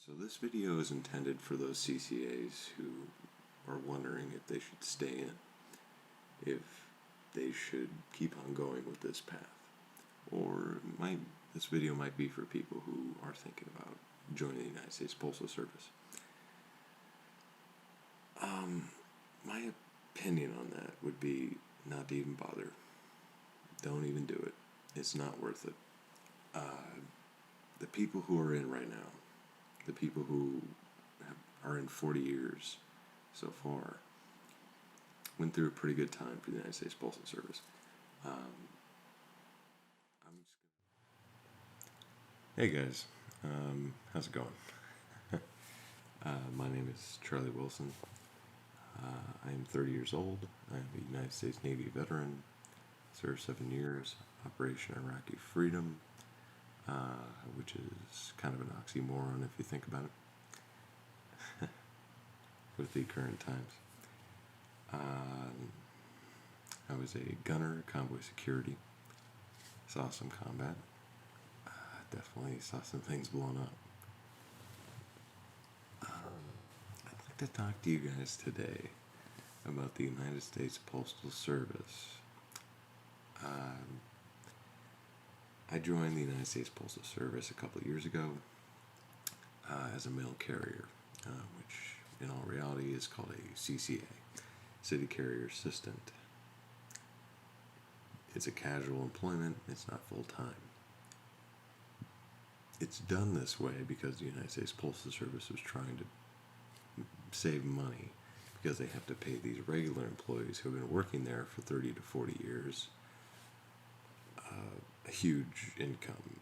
So this video is intended for those CCAs who are wondering if they should stay in, if they should keep on going with this path, or this video might be for people who are thinking about joining the United States Postal Service. My opinion on that would be not to even bother. Don't even do it. It's not worth it. The people who are in right now, the people who are in 40 years so far, went through a pretty good time for the United States Postal Service. Hey guys, how's it going? My name is Charlie Wilson. I am 30 years old. I am a United States Navy veteran. Served 7 years, Operation Iraqi Freedom, which is kind of an oxymoron if you think about it, with the current times. I was a gunner, convoy security. Saw some combat. Definitely saw some things blown up. I'd like to talk to you guys today about the United States Postal Service. I joined the United States Postal Service a couple of years ago as a mail carrier, which in all reality is called a CCA, City Carrier Assistant. It's a casual employment, it's not full-time. It's done this way because the United States Postal Service was trying to save money because they have to pay these regular employees who have been working there for 30 to 40 years a huge income.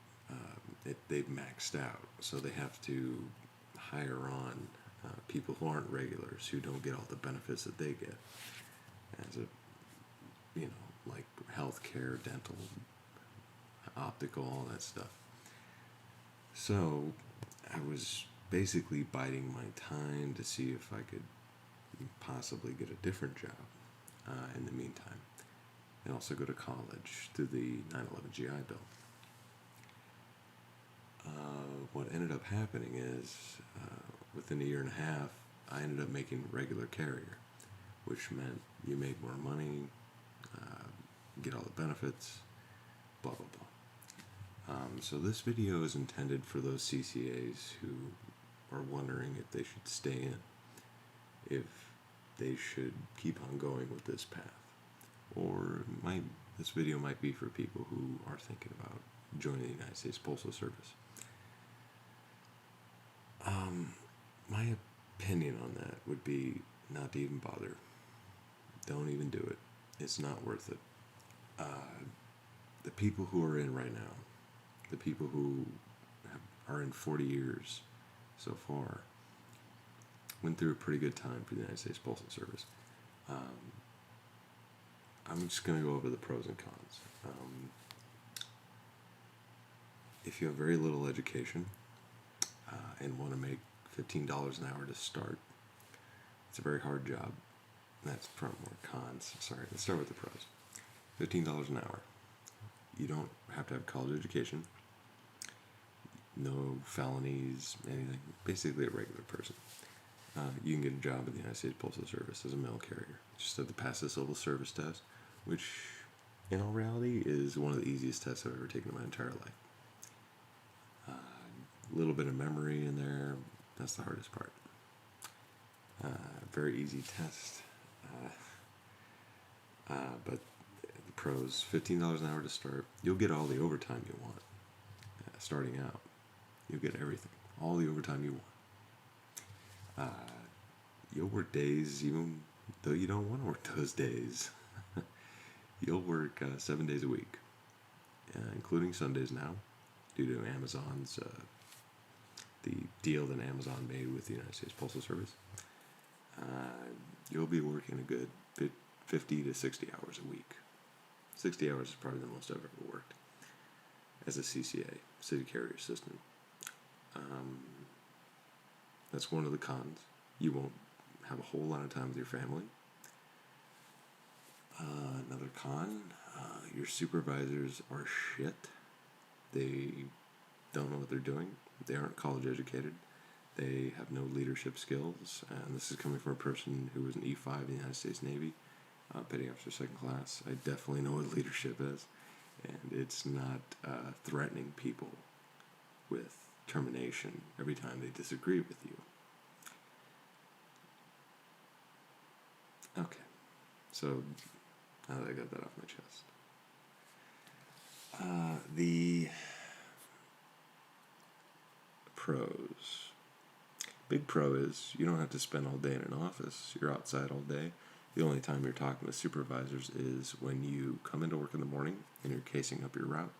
They've maxed out, so they have to hire on people who aren't regulars, who don't get all the benefits that they get as like healthcare, dental, optical, all that stuff. So I was basically biding my time to see if I could possibly get a different job in the meantime, and also go to college through the 9/11 GI Bill. What ended up happening is, within a year and a half, I ended up making regular carrier, which meant you made more money, get all the benefits, blah, blah, blah. So this video is intended for those CCAs who are wondering if they should stay in, if they should keep on going with this path, or this video might be for people who are thinking about joining the United States Postal Service. My opinion on that would be not to even bother. Don't even do it. It's not worth it. The people who are in right now, the people who are in 40 years so far, went through a pretty good time for the United States Postal Service. I'm just going to go over the pros and cons. If you have very little education and want to make $15 an hour to start, it's a very hard job. That's probably more cons. Sorry, let's start with the pros. $15 an hour. You don't have to have college education, no felonies, anything. Basically a regular person. You can get a job in the United States Postal Service as a mail carrier. Just have to pass the civil service test, which in all reality is one of the easiest tests I've ever taken in my entire life. A little bit of memory in there, that's the hardest part. Very easy test. But the pros, $15 an hour to start. You'll get all the overtime you want. Starting out, you'll get everything, all the overtime you want. You'll work days even though you don't want to work those days. You'll work 7 days a week, including Sundays now, due to Amazon's the deal that Amazon made with the United States Postal Service. You'll be working a good 50 to 60 hours a week. 60 hours is probably the most I've ever worked as a CCA, City Carrier Assistant. That's one of the cons. You won't have a whole lot of time with your family. Another con, your supervisors are shit. They don't know what they're doing. They aren't college educated. They have no leadership skills, and this is coming from a person who was an E5 in the United States Navy, petty officer second class. I definitely know what leadership is, and it's not threatening people with termination every time they disagree with you. Okay, so now that I got that off my chest. The pros. Big pro is you don't have to spend all day in an office. You're outside all day. The only time you're talking with supervisors is when you come into work in the morning and you're casing up your route,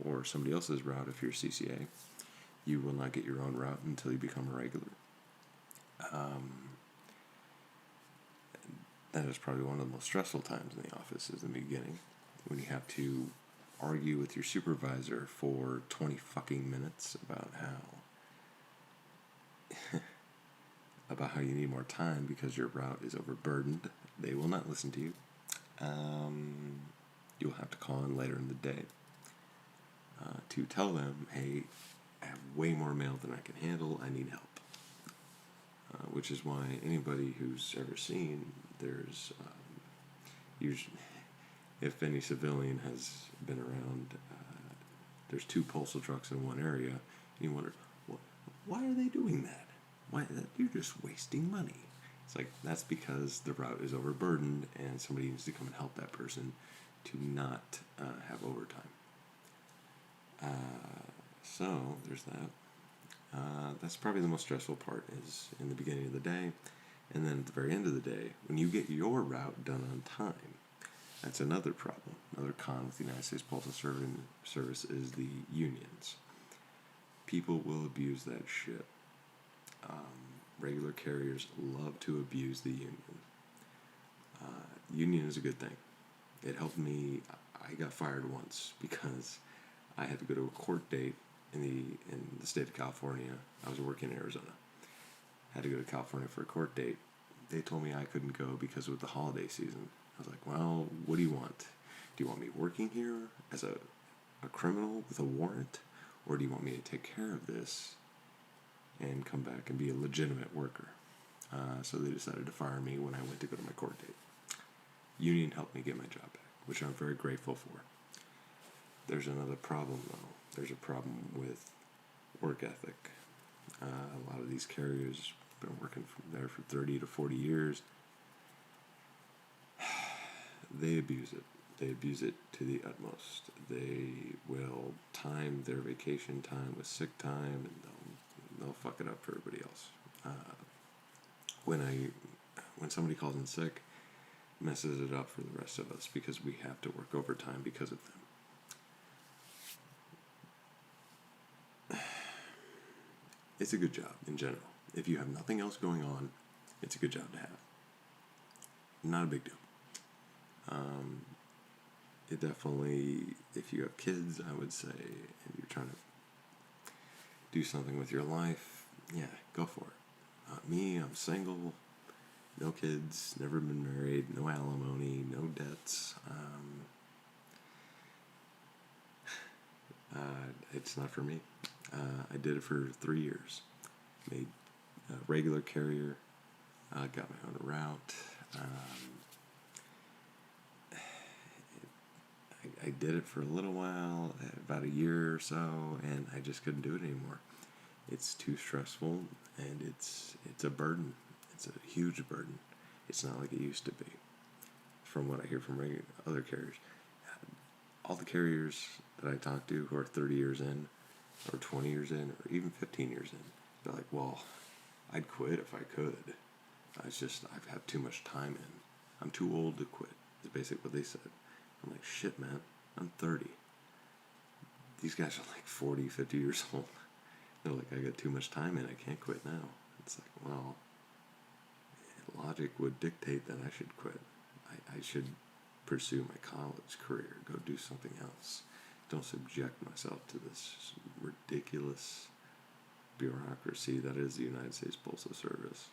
or somebody else's route if you're CCA. You will not get your own route until you become a regular. That is probably one of the most stressful times in the office is in the beginning, when you have to argue with your supervisor for 20 fucking minutes about how you need more time because your route is overburdened. They will not listen to you. You'll have to call in later in the day to tell them, hey, I have way more mail than I can handle, I need help. Which is why anybody who's ever seen, there's usually, if any civilian has been around, there's 2 postal trucks in one area, and you wonder, why are they doing that? Why? You're just wasting money. It's like, that's because the route is overburdened, and somebody needs to come and help that person to not have overtime. So, there's that. That's probably the most stressful part, is in the beginning of the day, and then at the very end of the day, when you get your route done on time. That's another problem. Another con with the United States Postal Service is the unions. People will abuse that shit. Regular carriers love to abuse the union. Union is a good thing. It helped me. I got fired once because I had to go to a court date in the state of California. I was working in Arizona. I had to go to California for a court date. They told me I couldn't go because it was the holiday season. I was like, well, what do you want? Do you want me working here as a criminal with a warrant? Or do you want me to take care of this and come back and be a legitimate worker? So they decided to fire me when I went to go to my court date. Union helped me get my job back, which I'm very grateful for. There's another problem, though. There's a problem with work ethic. A lot of these carriers have been working there for 30 to 40 years. They abuse it. They abuse it to the utmost. They will time their vacation time with sick time, and they'll fuck it up for everybody else. When somebody calls in sick, messes it up for the rest of us because we have to work overtime because of them. It's a good job in general. If you have nothing else going on, it's a good job to have. Not a big deal. It definitely, if you have kids, I would say, and you're trying to do something with your life, yeah, go for it. Me, I'm single, no kids, never been married, no alimony, no debts. It's not for me. I did it for 3 years. Made a regular carrier, got my own route. I did it for a little while, about a year or so, and I just couldn't do it anymore. It's too stressful, and it's a burden. It's a huge burden. It's not like it used to be, from what I hear from other carriers. All the carriers that I talk to who are 30 years in, or 20 years in, or even 15 years in, they're like, well, I'd quit if I could. I've had too much time in. I'm too old to quit, is basically what they said. I'm like, shit, man, I'm 30. These guys are like 40, 50 years old. They're like, I got too much time in, I can't quit now. It's like, well, logic would dictate that I should quit. I should pursue my college career, go do something else. Don't subject myself to this ridiculous bureaucracy that is the United States Postal Service.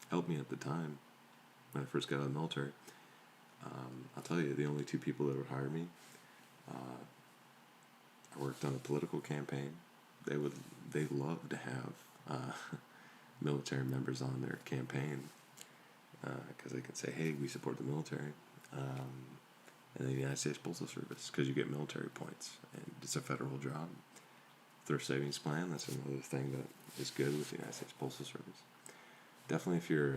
Helped me at the time when I first got out of the military. I'll tell you, the only 2 people that would hire me, I worked on a political campaign, they love to have military members on their campaign because they can say, hey, we support the military. And the United States Postal Service, because you get military points, and it's a federal job. Thrift savings plan, that's another thing that is good with the United States Postal Service. Definitely, if you're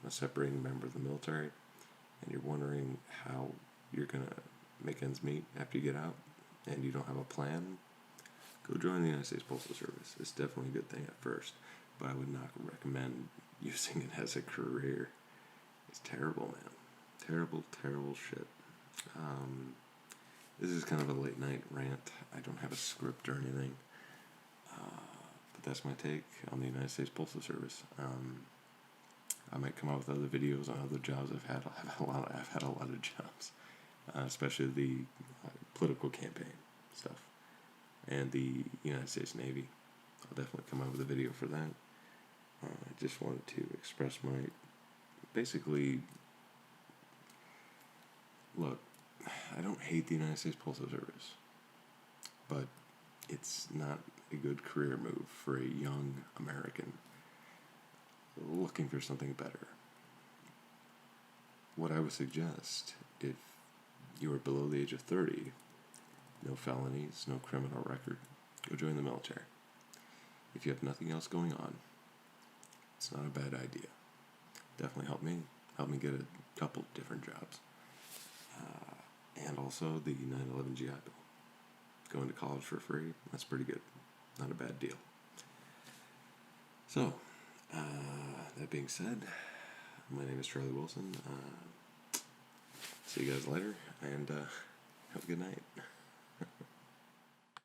a separating member of the military and you're wondering how you're going to make ends meet after you get out and you don't have a plan, go join the United States Postal Service. It's definitely a good thing at first, but I would not recommend using it as a career. It's terrible, man. Terrible, terrible shit. This is kind of a late night rant. I don't have a script or anything, but that's my take on the United States Postal Service. I might come out with other videos on other jobs I've had. I've had a lot of jobs, especially the political campaign stuff and the United States Navy. I'll definitely come out with a video for that. I just wanted to express my basically. Look, I don't hate the United States Postal Service, but it's not a good career move for a young American looking for something better. What I would suggest, if you are below the age of 30, no felonies, no criminal record, go join the military. If you have nothing else going on, it's not a bad idea. Definitely help me get a couple different jobs. And also the 9/11 GI Bill. Going to college for free, that's pretty good. Not a bad deal. So, that being said, my name is Charlie Wilson. See you guys later, and have a good night.